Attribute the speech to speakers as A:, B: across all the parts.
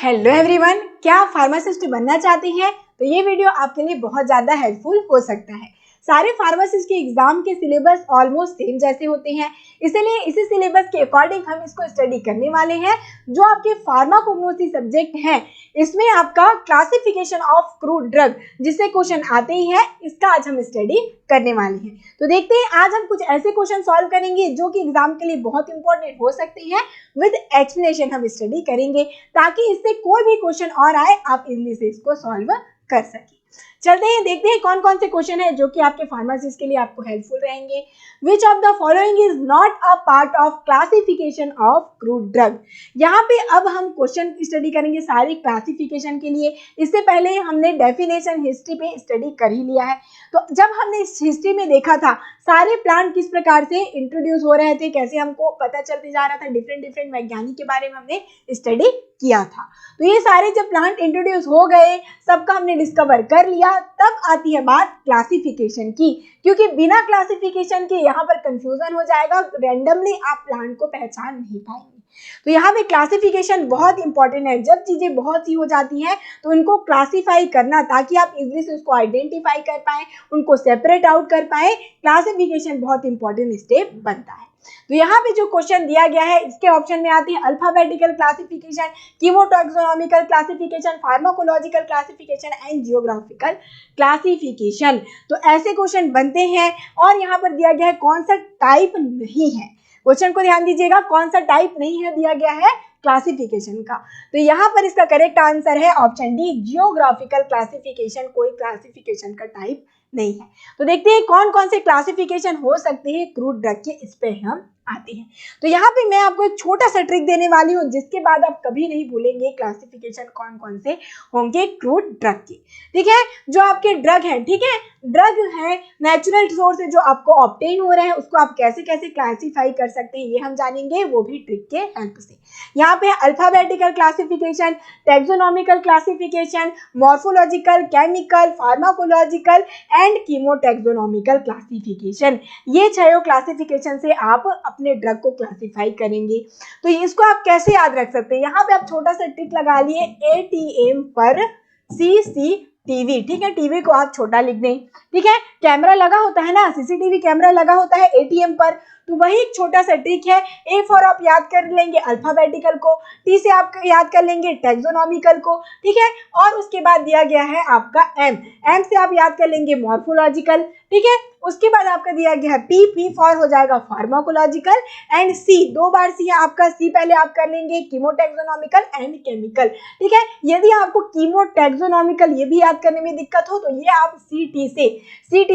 A: Hello everyone, क्या आप pharmacist बनना चाहते हैं? तो ये वीडियो आपके लिए बहुत ज़्यादा हेल्पफुल हो सकता है। सारे फार्मासिस्ट के एग्जाम के सिलेबस ऑलमोस्ट सेम जैसे होते हैं, इसलिए इसी सिलेबस के अकॉर्डिंग हम इसको स्टडी करने वाले हैं। जो आपके फार्माकोग्नोसी सब्जेक्ट हैं, इसमें आपका क्लासिफिकेशन ऑफ क्रूड ड्रग जिससे क्वेश्चन आते ही है, इसका आज हम स्टडी करने वाले हैं। तो देखते हैं, आज हम कुछ ऐसे क्वेश्चन सॉल्व करेंगे जो कि एग्जाम के लिए बहुत इंपॉर्टेंट हो सकते हैं। विद एक्सप्लेनेशन हम स्टडी करेंगे ताकि इससे कोई भी क्वेश्चन और आए आप इजीली से इसको सॉल्व कर सकें। चलते हैं, देखते हैं कौन कौन से क्वेश्चन है जो कि आपके फार्मासिस्ट के लिए आपको हेल्पफुल रहेंगे। Which of the following is not a part of classification of crude drug. यहाँ पे अब हम क्वेश्चन स्टडी करेंगे सारी क्लासिफिकेशन के लिए। इससे पहले हमने डेफिनेशन हिस्ट्री पे स्टडी कर ही लिया है। तो जब हमने इस हिस्ट्री में देखा था सारे प्लांट किस प्रकार से इंट्रोड्यूस हो रहे थे, कैसे हमको पता चलते जा रहा था, डिफरेंट वैज्ञानिक के बारे में हमने स्टडी किया था। तो ये सारे जब प्लांट इंट्रोड्यूस हो गए, सबका हमने डिस्कवर कर लिया, तब आती है बात क्लासिफिकेशन की, क्योंकि बिना क्लासिफिकेशन के यहाँ पर कंफ्यूजन हो जाएगा, रैंडमली आप प्लांट को पहचान नहीं पाएंगे। तो यहाँ पे क्लासिफिकेशन बहुत इंपॉर्टेंट है। जब चीजें बहुत सी हो जाती हैं तो उनको क्लासिफाई करना, ताकि आप इजीली से उसको आइडेंटिफाई कर पाए, उनको सेपरेट आउट कर पाए, क्लासिफिकेशन बहुत इंपॉर्टेंट स्टेप बनता है। तो यहाँ पे जो क्वेश्चन दिया गया है, इसके ऑप्शन में आती है alphabetical classification, chemotaxonomical classification, pharmacological classification and geographical classification. तो ऐसे क्वेश्चन बनते हैं। और यहाँ पर दिया गया है कौन सा टाइप नहीं है। क्वेश्चन को ध्यान दीजिएगा, कौन सा टाइप नहीं है दिया गया है क्लासिफिकेशन का। तो यहाँ पर इसका करेक्ट आंसर है ऑप्शन डी, जियोग्राफिकल क्लासिफिकेशन। कोई क्लासिफिकेशन का टाइप नहीं है। तो देखते हैं कौन कौन से क्लासिफिकेशन हो सकते हैं क्रूड ड्रग के, इस पे हम आते हैं। तो यहाँ पे मैं आपको एक छोटा सा ट्रिक देने वाली हूँ, जिसके बाद आप कभी नहीं भूलेंगे क्लासिफिकेशन कौन कौन से होंगे क्रूड ड्रग के। ठीक है, जो आपके ड्रग है, ठीक है, ड्रग है नेचुरल रिसोर्स से जो आपको ऑब्टेन हो रहे हैं, उसको आप कैसे कैसे क्लासिफाई कर सकते हैं, ये हम जानेंगे, वो भी ट्रिक के हेल्प से। यहाँ पे alphabetical classification, taxonomical classification, morphological, chemical, pharmacological and chemotaxonomical classification. ये छह क्लासिफिकेशन से आप अपने ड्रग को क्लासिफाई करेंगे। तो इसको आप कैसे याद रख सकते हैं, यहाँ पे आप छोटा सा ट्रिक लगा लिए, ATM पर CCTV। ठीक है, टीवी को आप छोटा लिख दें। ठीक है, कैमरा लगा होता है ना, CCTV कैमरा लगा होता है ATM पर, तो वही एक छोटा सा ट्रिक है। A फॉर आप याद कर लेंगे अल्फाबेटिकल को, T से आप याद कर लेंगे टैक्सोनॉमिकल को, ठीक है, और उसके बाद दिया गया है आपका M से आप याद कर लेंगे मॉर्फोलॉजिकल, ठीक है, उसके बाद आपका दिया गया है P फॉर हो जाएगा फार्माकोलॉजिकल एंड C, दो बार C है आपका, C पहले आप कर लेंगे कीमोटैक्सोनॉमिकल एंड केमिकल। ठीक है, यदि आपको कीमोटैक्सोनॉमिकल ये भी याद करने में दिक्कत हो तो ये आप CT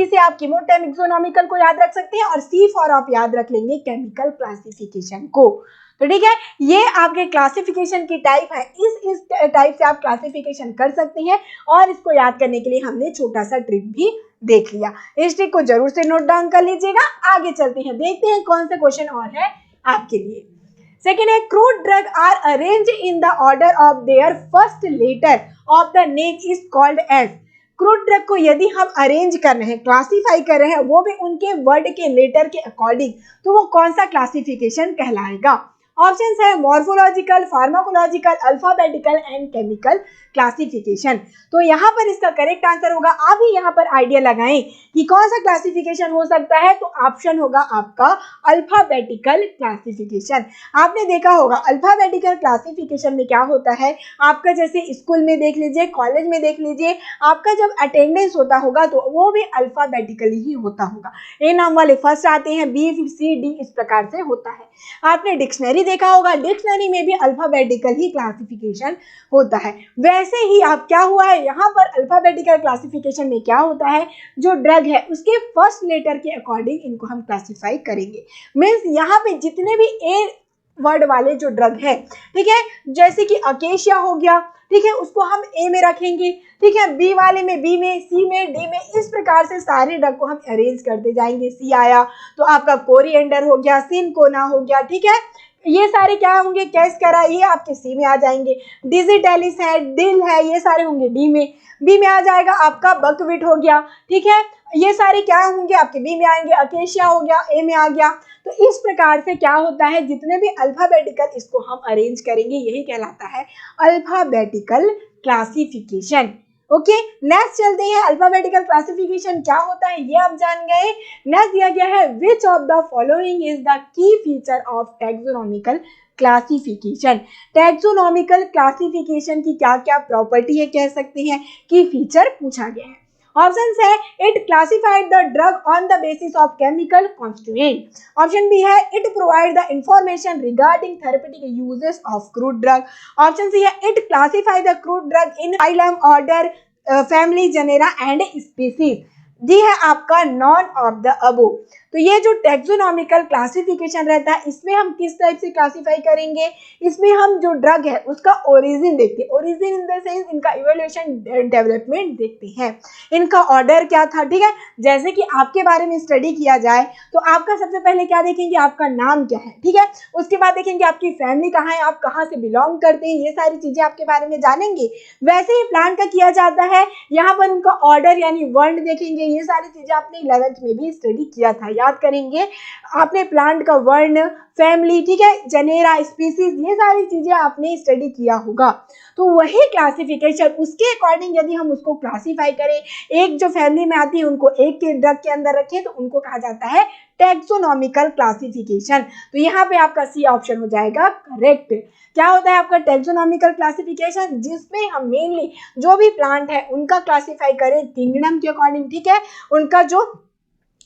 A: से आप कीमोटैक्सोनॉमिकल को याद रख सकते हैं, और C फॉर आप याद रख लेंगे केमिकल क्लासिफिकेशन को। तो ठीक है, ये आपके क्लासिफिकेशन की टाइप है। इस टाइप से आप क्लासिफिकेशन कर सकते हैं, और इसको याद करने के लिए हमने छोटा सा ट्रिक भी देख लिया। इस ट्रिक को जरूर से नोट डाउन कर लीजिएगा। आगे चलते हैं, देखते हैं कौन सा क्वेश्चन और है आपके लिए। सेकेंड है, crude drug are arrange in the order of their first letter of the name is called as. Crude drug को यदि हम अरेंज कर रहे हैं, क्लासिफाई कर रहे हैं, वो भी उनके वर्ड के लेटर के अकॉर्डिंग, तो वो कौन सा क्लासिफिकेशन कहलाएगा। ऑप्शन है morphological, pharmacological, alphabetical and chemical classification. तो यहाँ पर इसका करेक्ट आंसर होगा, आप ही यहाँ पर आइडिया लगाएं कि कौन सा क्लासिफिकेशन हो सकता है, तो ऑप्शन होगा आपका अल्फाबेटिकल क्लासिफिकेशन। आपने देखा होगा अल्फाबेटिकल क्लासिफिकेशन में क्या होता है, आपका जैसे स्कूल में देख लीजिए, कॉलेज में देख लीजिए, आपका जब अटेंडेंस होता होगा तो वो भी अल्फाबेटिकली ही होता होगा। ए नाम वाले फर्स्ट आते हैं, B, C, D इस प्रकार से होता है। आपने डिक्शनरी देखा होगा, डिक्शनरी में भी अल्फाबेटिकल ही क्लासिफिकेशन होता है। वैसे ही आप क्या हुआ है, यहाँ पर अल्फाबेटिकल क्लासिफिकेशन में क्या होता है, जो ड्रग है उसके फर्स्ट लेटर के अकॉर्डिंग इनको हम क्लासिफाई करेंगे। मीन्स यहाँ पे जितने भी ए वर्ड वाले जो ड्रग है, ठीक है, जैसे कि अकेशिया हो गया, ठीक है, उसको हम ए में रखेंगे, ठीक है, बी वाले में बी में, सी में डी में, इस प्रकार से सारे ड्रग को हम अरेंज करते जाएंगे। सी आया तो आपका कोरिएंडर हो गया, सिनकोना हो गया, ठीक है, ये सारे क्या होंगे, कैसकरा, ये आपके सी में आ जाएंगे। डिजिटैलिस है, डिल है, ये सारे होंगे डी में। बी में आ जाएगा आपका बकविट हो गया, ठीक है, ये सारे क्या होंगे आपके बी में आएंगे। अकेशिया हो गया, ए में आ गया। तो इस प्रकार से क्या होता है, जितने भी अल्फाबेटिकल इसको हम अरेंज करेंगे, यही कहलाता है अल्फाबेटिकल क्लासिफिकेशन। ओके, नेक्स्ट चलते हैं, अल्फाबेटिकल क्लासिफिकेशन क्या होता है ये आप जान गए। नेक्स्ट दिया गया है, which of the following is the key feature of taxonomical classification. Taxonomical classification की क्या क्या प्रॉपर्टी है, कह सकते हैं की फीचर पूछा गया है। ऑप्शन है, it classified the drug on the basis of chemical constituent. Option B है, it provide the information regarding therapeutic uses of crude drug. Option C है, it classify the crude drug in phylum, order, family, genera and species. D है आपका non of the above. तो ये जो taxonomical classification रहता है, इसमें हम किस टाइप से क्लासिफाई करेंगे, इसमें हम जो ड्रग है उसका ओरिजिन देखते हैं, ओरिजिन इन द सेंस इनका इवोल्यूशन डेवलपमेंट देखते हैं, इनका ऑर्डर क्या था, ठीक है। जैसे कि आपके बारे में स्टडी किया जाए तो आपका सबसे पहले क्या देखेंगे, आपका नाम क्या है, ठीक है। उसके बाद देखेंगे आपकी फैमिली कहाँ है, आप कहाँ से बिलोंग करते हैं, ये सारी चीजें आपके बारे में जानेंगे। वैसे ही प्लांट का किया जाता है, यहाँ पर उनका ऑर्डर यानी वर्ण देखेंगे। ये सारी चीजें आपने 11th में भी स्टडी किया था, याद करेंगे आपने प्लांट का वर्ण, फैमिली, ठीक है, जेनेरा, स्पीसीज, ये सारी चीजें आपने स्टडी किया होगा। तो वही क्लासिफिकेशन, उसके अकॉर्डिंग यदि हम उसको क्लासिफाई करें, एक जो फैमिली में आती है उनको एक के ड्रग के अंदर रखें तो उनको कहा जाता है टैक्सोनॉमिकल क्लासिफिकेशन। तो यहाँ पे आपका सी ऑप्शन हो जाएगा करेक्ट। क्या होता है आपका टैक्सोनॉमिकल क्लासिफिकेशन, जिसमें हम मेनली जो भी प्लांट है उनका क्लासिफाई करें किंगडम के अकॉर्डिंग, ठीक है, उनका जो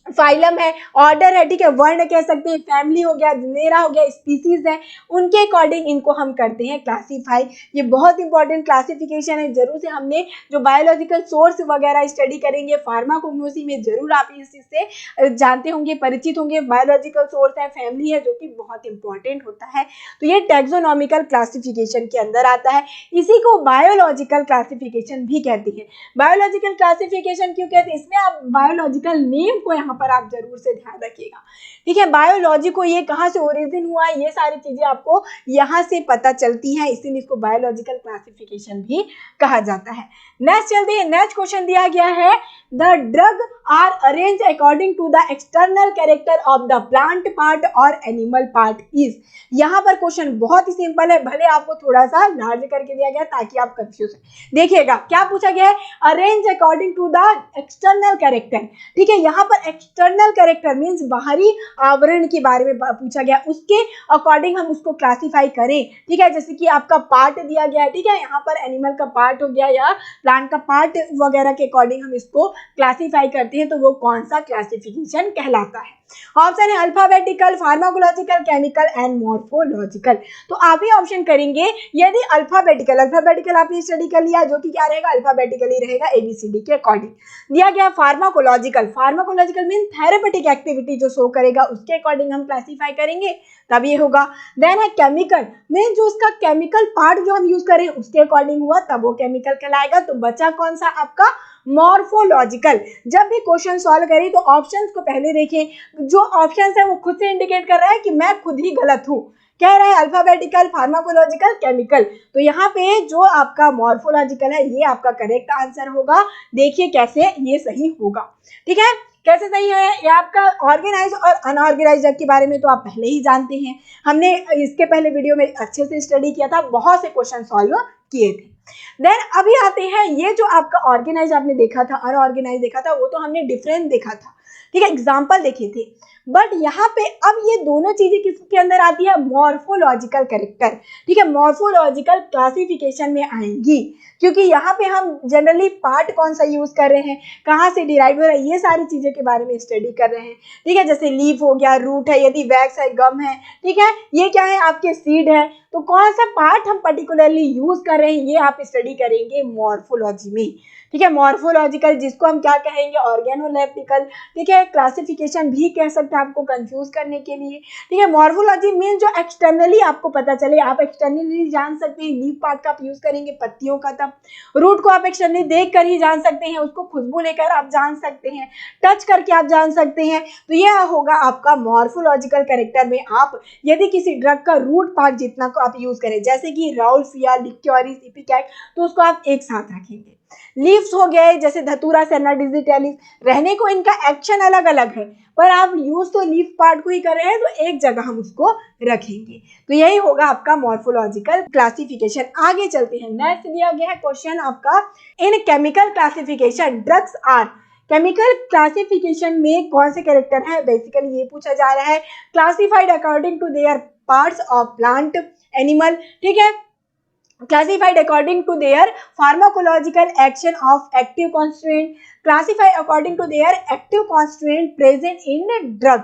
A: फाइलम है, ऑर्डर है, ठीक है, वर्ण कह सकते हैं, फैमिली हो गया, जेनेरा हो गया, स्पीसीज है, उनके अकॉर्डिंग इनको हम करते हैं क्लासीफाई। ये बहुत इंपॉर्टेंट क्लासिफिकेशन है, जरूर से हमने जो बायोलॉजिकल सोर्स वगैरह स्टडी करेंगे फार्माकोग्नोसी में, जरूर आप इस चीज से जानते होंगे, परिचित होंगे। बायोलॉजिकल सोर्स है, फैमिली है, जो कि बहुत इंपॉर्टेंट होता है। तो ये टैक्सोनॉमिकल क्लासिफिकेशन के अंदर आता है, इसी को बायोलॉजिकल क्लासिफिकेशन भी कहते हैं। बायोलॉजिकल क्लासिफिकेशन क्यों कहते हैं, इसमें आप बायोलॉजिकल नेम को यहाँ पर आप जरूर से ध्यान रखिएगा, ठीक है। बायोलॉजी को ये कहाँ से ओरिजिन हुआ है, ये सारी चीजें आपको यहाँ से पता चलती हैं, इसीलिए इसको बायोलॉजिकल क्लासिफिकेशन भी कहा जाता है। नेक्स्ट चलते हैं, नेक्स्ट क्वेश्चन दिया गया है, the drug are arrange according to the external character of the plant part और एनिमल पार्ट इज। यहाँ पर क्वेश्चन बहुत ही सिंपल है, भले आपको थोड़ा सा लार्ज करके दिया गया ताकि आप कंफ्यूज हैं। देखिएगा क्या पूछा गया है, arrange according to the external character, ठीक है। यहाँ पर एक्सटर्नल कैरेक्टर मीन्स बाहरी आवरण के बारे में पूछा गया, उसके अकॉर्डिंग हम उसको क्लासिफाई करें, ठीक है। जैसे कि आपका पार्ट दिया गया है, ठीक है, यहाँ पर एनिमल का पार्ट हो गया या प्लांट का पार्ट वगैरह के अकॉर्डिंग हम इसको क्लासिफाई करते हैं, तो वो कौन सा क्लासिफिकेशन कहलाता है। ऑप्शन है alphabetical, pharmacological, chemical and morphological. तो आप ही ऑप्शन करेंगे यदि अल्फाबेटिकल, अल्फाबेटिकल आपने स्टडी कर लिया, जो कि क्या रहेगा, अल्फाबेटिकली रहेगा, एबीसीडी के अकॉर्डिंग। दिया गया pharmacological, pharmacological mean therapeutic activity जो शो करेगा उसके अकॉर्डिंग हम क्लासिफाई करेंगे, तब ये होगा। देन है केमिकल, मीन जो उसका केमिकल पार्ट जो हम यूज करें उसके अकॉर्डिंग हुआ, तब वो केमिकल कहलाएगा। तो बचा कौन सा आपका, मॉर्फोलॉजिकल। जब भी क्वेश्चन सॉल्व करें तो ऑप्शंस को पहले देखें, जो ऑप्शंस है वो खुद से इंडिकेट कर रहा है कि मैं खुद ही गलत हूं, कह रहा है अल्फाबेटिकल, फार्माकोलॉजिकल, केमिकल। तो यहाँ पे जो आपका मॉर्फोलॉजिकल है ये आपका करेक्ट आंसर होगा। देखिए कैसे ये सही होगा, ठीक है। कैसे सही है, ये आपका ऑर्गेनाइज और अनऑर्गेनाइज के बारे में तो आप पहले ही जानते हैं, हमने इसके पहले वीडियो में अच्छे से स्टडी किया था, बहुत से क्वेश्चन सॉल्व किए थे। देन अभी आते हैं, ये जो आपका ऑर्गेनाइज आपने देखा था, अनऑर्गेनाइज देखा था, वो तो हमने डिफरेंट देखा था, ठीक है, एग्जाम्पल देखे थे। बट यहाँ पे अब ये दोनों चीजें किसके अंदर आती है, मॉर्फोलॉजिकल कैरेक्टर, ठीक है, मॉर्फोलॉजिकल क्लासिफिकेशन में आएंगी, क्योंकि यहाँ पे हम जनरली पार्ट कौन सा यूज कर रहे हैं, कहाँ से डिराइव हो रहा है, ये सारी चीजें के बारे में स्टडी कर रहे हैं, ठीक है। जैसे लीफ हो गया, रूट है, यदि वैक्स है, गम है, ठीक है, ये क्या है आपके सीड है, तो कौन सा पार्ट हम पर्टिकुलरली यूज कर रहे हैं ये आप स्टडी करेंगे मॉर्फोलॉजी में। ठीक है, मॉर्फोलॉजिकल जिसको हम क्या कहेंगे ऑर्गेनोलेप्टिकल। ठीक है, क्लासिफिकेशन भी कह सकते हैं आपको कंफ्यूज करने के लिए। ठीक है, मॉर्फोलॉजी मीन जो एक्सटर्नली आपको पता चले, आप एक्सटर्नली जान सकते हैं, लीफ पार्ट का आप यूज करेंगे पत्तियों का, तब रूट को आप एक्सटर्नली देख कर ही जान सकते हैं, उसको खुशबू लेकर आप जान सकते हैं, टच करके आप जान सकते हैं। तो यह होगा आपका मॉर्फोलॉजिकल कैरेक्टर में आप यदि किसी ड्रग का रूट पार्ट जितना को आप यूज करें, जैसे कि राउल्फिया, लिक्योरिस, इपिकैक, तो उसको आप एक साथ रखेंगे। लीव्स हो गए जैसे धतूरा, सेना, डिजिटेलिस, रहने को इनका एक्शन अलग अलग है, पर आप यूज तो लीफ पार्ट को ही कर रहे हैं, तो एक जगह हम उसको रखेंगे। तो यही होगा आपका मॉर्फोलॉजिकल क्लासिफिकेशन। आगे चलते हैं, नेक्स्ट दिया गया है क्वेश्चन आपका, in chemical classification drugs are. Chemical classification में कौन से कैरेक्टर है, बेसिकली ये पूछा जा रहा है। Classified according to their parts of plant, animal. ठीक है, classified according to their pharmacological action of active constituent, classified according to their active constituent present in drug।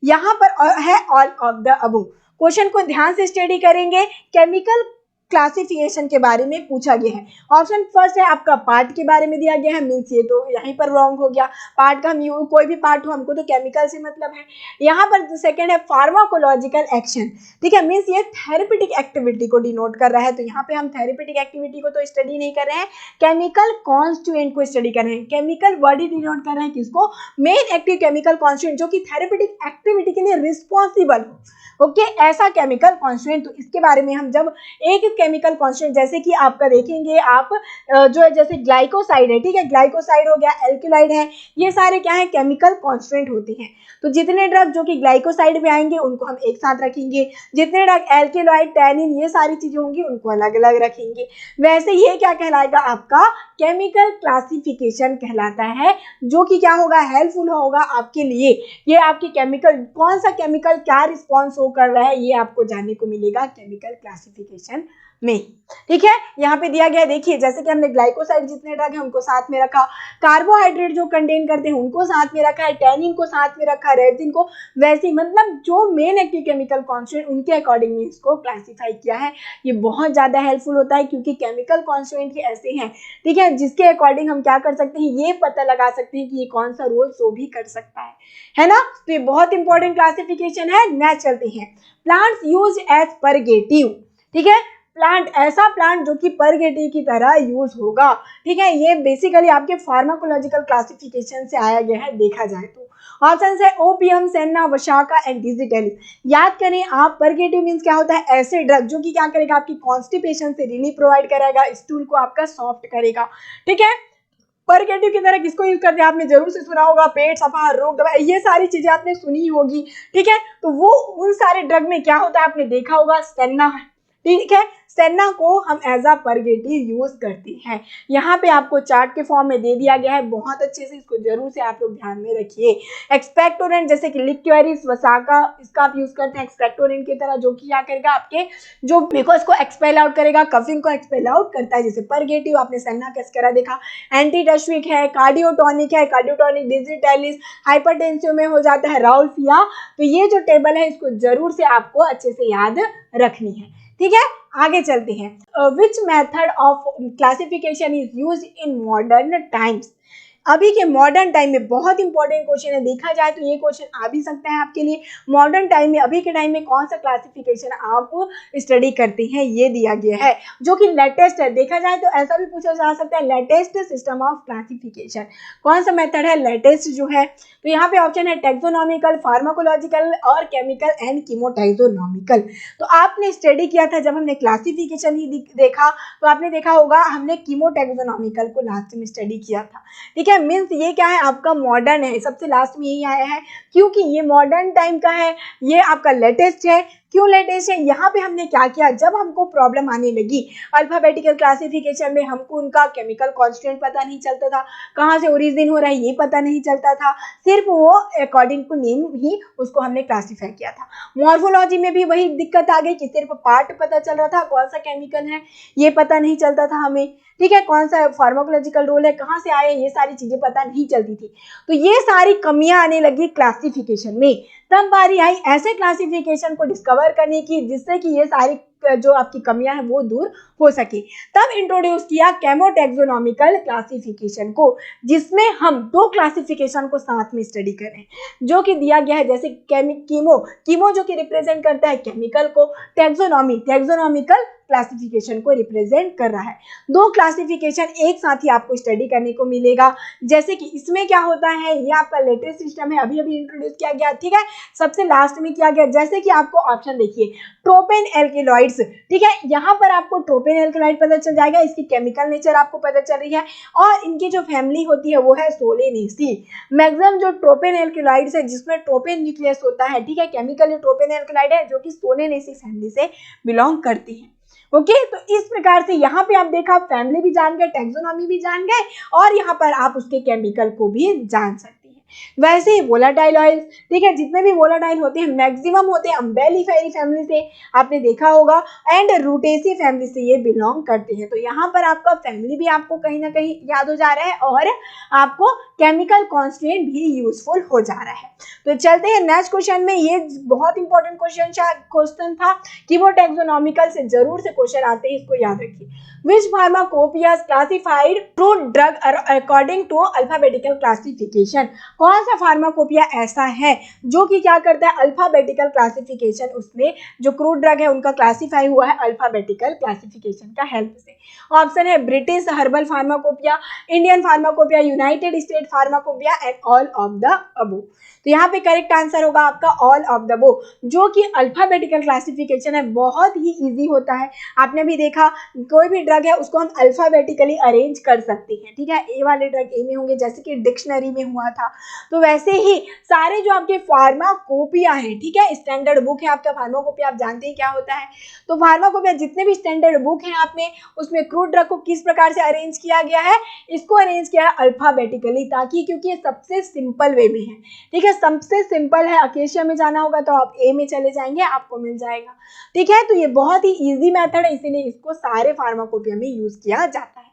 A: यहाँ पर है all of the above। Question को ध्यान से study करेंगे। Chemical classification के बारे में पूछा गया है। ऑप्शन फर्स्ट है आपका पार्ट के बारे में दिया गया है, मीन्स ये तो यहीं पर रॉन्ग हो गया। पार्ट का हम कोई भी पार्ट हो, हमको तो केमिकल से मतलब है। यहाँ पर सेकंड है फार्माकोलॉजिकल एक्शन। ठीक है, मीन्स ये थेरेपेटिक एक्टिविटी को डिनोट कर रहा है, तो यहाँ पे हम थेरेपेटिक एक्टिविटी को तो स्टडी नहीं कर रहे हैं, केमिकल कॉन्स्टिट्यूएंट को स्टडी कर रहे हैं। केमिकल बॉडी डिनोट कर रहे हैं किसको, मेन एक्टिव केमिकल कॉन्स्टिट्यूएंट जो कि थेरेपेटिक एक्टिविटी के लिए रिस्पॉन्सिबल हो। ओके, ऐसा केमिकल कॉन्स्टिट्यूएंट। तो इसके बारे में हम जब एक केमिकल कॉन्स्टिट्यूएंट, जैसे कि आपका देखेंगे आप जो है जैसे ग्लाइकोसाइड है, ठीक है, ग्लाइकोसाइड हो गया, एल्किलाइड है, ये सारे क्या है केमिकल कॉन्स्टिट्यूएंट होते हैं। तो जितने ड्रग जो कि ग्लाइकोसाइड में आएंगे उनको हम एक साथ रखेंगे, जितने ड्रग एल्किलाइड, टैनिन, ये सारी चीजें होंगी उनको अलग अलग रखेंगे। वैसे ये क्या कहलाएगा आपका केमिकल क्लासिफिकेशन कहलाता है, जो कि क्या होगा हेल्पफुल होगा आपके लिए। ये आपके केमिकल कौन सा केमिकल क्या रिस्पॉन्स कर रहा है, ये आपको जानने को मिलेगा केमिकल क्लासिफिकेशन में। ठीक है, यहाँ पे दिया गया है, देखिए जैसे कि हमने ग्लाइकोसाइड जितने ड्रग है उनको साथ में रखा, कार्बोहाइड्रेट जो कंटेन करते हैं उनको साथ में रखा है, टैनिन को साथ में रखा, रेजिन को, वैसे मतलब जो मेन एक्टिव केमिकल कॉन्स्टिट्यूएंट उनके अकॉर्डिंग में इसको क्लासीफाई किया है। ये बहुत ज्यादा हेल्पफुल होता है क्योंकि केमिकल कॉन्स्टिट्यूएंट ऐसे हैं, ठीक है, जिसके अकॉर्डिंग हम क्या कर सकते हैं, ये पता लगा सकते हैं कि ये कौन सा रोल शो भी कर सकता है ना। तो ये बहुत इंपॉर्टेंट क्लासिफिकेशन है। नेक्स्ट चलते हैं, प्लांट्स यूज एज परगेटिव। ठीक है, प्लांट ऐसा प्लांट जो कि परगेटिव की तरह यूज होगा। ठीक है, ये बेसिकली आपके फार्माकोलॉजिकल क्लासिफिकेशन से आया गया है देखा जाए तो। ऑप्शन है ओपियम, सेना, वशाका एंड डिजिटेलिस। याद करें आप, परगेटिव मींस क्या होता है, ऐसे ड्रग जो कि क्या करेगा आपकी कॉन्स्टिपेशन से रिलीफ प्रोवाइड कराएगा, स्टूल को आपका सॉफ्ट करेगा। ठीक है, परगेटिव की तरह किसको यूज करते हैं, आपने जरूर से सुना होगा, पेट सफा, रोग दवा, ये सारी चीजें आपने सुनी होगी। ठीक है, तो वो उन सारे ड्रग में क्या होता है आपने देखा होगा, सेना। ठीक है, सेना को हम एज अ परगेटिव यूज करते हैं। यहाँ पे आपको चार्ट के फॉर्म में दे दिया गया है, बहुत अच्छे से इसको जरूर से आप लोग ध्यान में रखिए। एक्सपेक्टोरेंट जैसे कि लिक्योरिस, वसाका, इसका आप यूज करते हैं एक्सपेक्टोरेंट की तरह, जो कि क्या करेगा आपके जो म्यूकस को एक्सपेल आउट करेगा, कफिंग को एक्सपेल आउट करता है, जैसे परगेटिव। आपने सेना का स्करा देखा, एंटीटश्विक है, कार्डियोटॉनिक है, कार्डियोटॉनिक डिजिटेलिस, हाइपरटेंसिव में हो जाता है राउल्फिया। तो ये जो टेबल है इसको जरूर से आपको अच्छे से याद रखनी है। ठीक है, आगे चलते हैं। Which method of classification is use in modern times. अभी के मॉडर्न टाइम में बहुत इंपॉर्टेंट क्वेश्चन है, देखा जाए तो ये क्वेश्चन आ भी सकता है आपके लिए। मॉडर्न टाइम में, अभी के टाइम में कौन सा क्लासिफिकेशन आप स्टडी करते हैं, ये दिया गया है, जो कि लेटेस्ट है। देखा जाए तो ऐसा भी पूछा जा सकता है, लेटेस्ट सिस्टम ऑफ क्लासिफिकेशन कौन सा मेथड है, लेटेस्ट जो है। तो यहाँ पे ऑप्शन है टैक्सोनॉमिकल, फार्माकोलॉजिकल और केमिकल एंड कीमोटैक्सोनॉमिकल। तो आपने स्टडी किया था जब हमने क्लासिफिकेशन ही देखा, तो आपने देखा होगा हमने कीमोटैक्सोनॉमिकल को लास्ट में स्टडी किया था। ठीक है, मीन्स ये क्या है आपका मॉडर्न है, सबसे लास्ट में यही आया है क्योंकि ये मॉडर्न टाइम का है, ये आपका लेटेस्ट है। क्यों लेटेस्ट है, यहाँ पे हमने क्या किया, जब हमको प्रॉब्लम आने लगी अल्फाबेटिकल क्लासिफिकेशन में, हमको उनका केमिकल कॉन्स्टिट्यूएंट पता नहीं चलता था, कहाँ से ओरिजिन हो रहा है ये पता नहीं चलता था, सिर्फ वो अकॉर्डिंग टू नेम ही उसको हमने क्लासिफाई किया था। मॉर्फोलॉजी में भी वही दिक्कत आ गई कि सिर्फ पार्ट पता चल रहा था, कौन सा केमिकल है ये पता नहीं चलता था हमें। ठीक है, कौन सा फार्माकोलॉजिकल रोल है, कहाँ से आए, ये सारी चीजें पता नहीं चलती थी। तो ये सारी कमियां आने लगी क्लासिफिकेशन में। तब बारी आई ऐसे क्लासिफिकेशन को डिस्कवर करने की जिससे कि ये सारी जो आपकी कमियां हैं वो दूर हो सके। तब इंट्रोड्यूस किया केमोटैक्सोनॉमिकल क्लासिफिकेशन को, जिसमें हम दो क्लासिफिकेशन को साथ में स्टडी कर रहे हैं, जो कि दिया गया है जैसे कीमो जो कि रिप्रेजेंट करता है केमिकल को, टैक्सोनॉमिकल क्लासिफिकेशन को रिप्रेजेंट कर रहा है। दो क्लासिफिकेशन एक साथ ही आपको स्टडी करने को मिलेगा। जैसे कि इसमें क्या होता है, ये आपका लेटेस्ट सिस्टम है, अभी अभी इंट्रोड्यूस किया गया, ठीक है, सबसे लास्ट में किया गया। जैसे कि आपको ऑप्शन देखिए, ट्रोपेन एल्केलॉइड्स, ठीक है, यहाँ पर आपको ट्रोपेन एल्केलॉइड पता चल जाएगा, इसकी केमिकल नेचर आपको पता चल रही है, और इनकी जो फैमिली होती है वो है सोलेनेसी। मैक्सिमम जो ट्रोपेन एल्केलॉइड्स है जिसमें ट्रोपेन न्यूक्लियस होता है, ठीक है, केमिकली ट्रोपेन एल्केलॉइड है जो कि सोलेनेसी फैमिली से बिलोंग करती है। ओके, तो इस प्रकार से यहाँ पे आप देखा, फैमिली भी जान गए, टैक्सोनॉमी भी जान गए, और यहाँ पर आप उसके केमिकल को भी जान सकते हैं। वैसे ही वोलाटाइल ऑयल्स, ठीक है, जितने भी वोलाटाइल होते हैं मैक्सिमम होते हैं अम्बेलिफेरी फैमिली से, आपने देखा होगा, एंड रूटेसी फैमिली से ये बिलोंग करते हैं। तो यहाँ पर आपका फैमिली भी आपको कहीं ना कहीं याद हो जा रहा है, और आपको केमिकल कॉन्स्टेंट भी यूजफुल हो जा रहा है। तो चलते हैं नेक्स्ट क्वेश्चन में। ये बहुत इंपॉर्टेंट क्वेश्चन था कि वो टैक्सोनॉमिकल से जरूर से क्वेश्चन आते हैं, इसको याद रखिए। Which pharmacopoeias classified through drug according to alphabetical classification? कौन सा फार्माकोपिया ऐसा है जो कि क्या करता है, अल्फाबेटिकल क्लासिफिकेशन, उसमें जो क्रूड ड्रग है उनका क्लासिफाई हुआ है अल्फाबेटिकल क्लासिफिकेशन का हेल्प से। ऑप्शन है British herbal pharmacopoeia, Indian pharmacopoeia, United state pharmacopoeia, and all of the above. तो यहाँ पे करेक्ट आंसर होगा आपका ऑल ऑफ द अबो, जो कि अल्फाबेटिकल क्लासिफिकेशन है, बहुत ही इजी होता है। आपने भी देखा, कोई भी ड्रग है उसको हम अल्फाबेटिकली अरेंज कर सकते हैं, ठीक है, ए वाले ड्रग ए में होंगे, जैसे कि डिक्शनरी में हुआ था। तो वैसे ही सारे जो आपके फार्माकोपिया है, ठीक है, स्टैंडर्ड बुक है आपका फार्माकोपिया, आप जानते हैं क्या होता है। तो फार्माकोपिया जितने भी स्टैंडर्ड बुक है आप में, उसमें क्रूड ड्रग को किस प्रकार से अरेंज किया गया है, इसको अरेंज किया है अल्फाबेटिकली, ताकि, क्योंकि ये सबसे सिंपल वे में है, ठीक है, सबसे सिंपल है। अकेशिया में जाना होगा तो आप ए में चले जाएंगे, आपको मिल जाएगा, ठीक है। तो ये बहुत ही इजी मेथड है, इसीलिए इसको सारे फार्माकोपिया में यूज किया जाता है।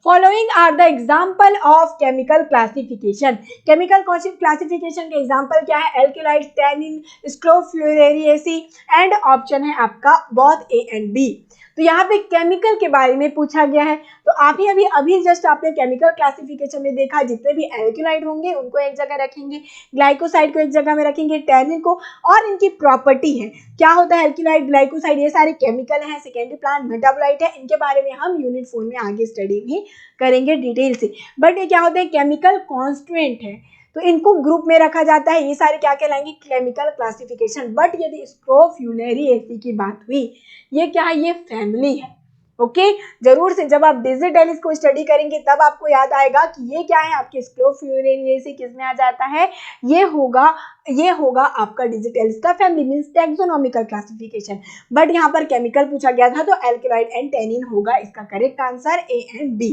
A: Following are the example of chemical classification. Chemical classification के example क्या है, alkaloids, tannin, scrofulariaceae, and option है आपका both A and B। तो यहाँ पे केमिकल के बारे में पूछा गया है। तो आप ही अभी जस्ट आपने केमिकल क्लासिफिकेशन में देखा, जितने भी एल्केलाइड होंगे उनको एक जगह रखेंगे, ग्लाइकोसाइड को एक जगह में रखेंगे, टैनिन को, और इनकी प्रॉपर्टी है, क्या होता है एल्केलाइड, ग्लाइकोसाइड, ये सारे केमिकल हैं, सेकेंडरी प्लांट मेटाबोलाइट है, इनके बारे में हम यूनिट 4 में आगे स्टडी भी करेंगे डिटेल से। बट ये क्या होता है, केमिकल कॉन्स्टेंट है, तो इनको ग्रुप में रखा जाता है, ये सारे क्या कहलाएंगे, केमिकल क्लासिफिकेशन। बट यदि स्क्रोफ्यूलेरिएसी की बात हुई, ये क्या है, ये फैमिली है। ओके, जरूर से जब आप डिजिटेलिस को स्टडी करेंगे तब आपको याद आएगा कि ये क्या है, आपके स्क्रोफ्यूलेरिएसी किस में आ जाता है, ये होगा आपका डिजिटेलिस का family, means taxonomical classification. But यहाँ पर केमिकल पूछा गया था, तो एल्केलॉइड एंड टैनिन होगा इसका correct answer, a and b,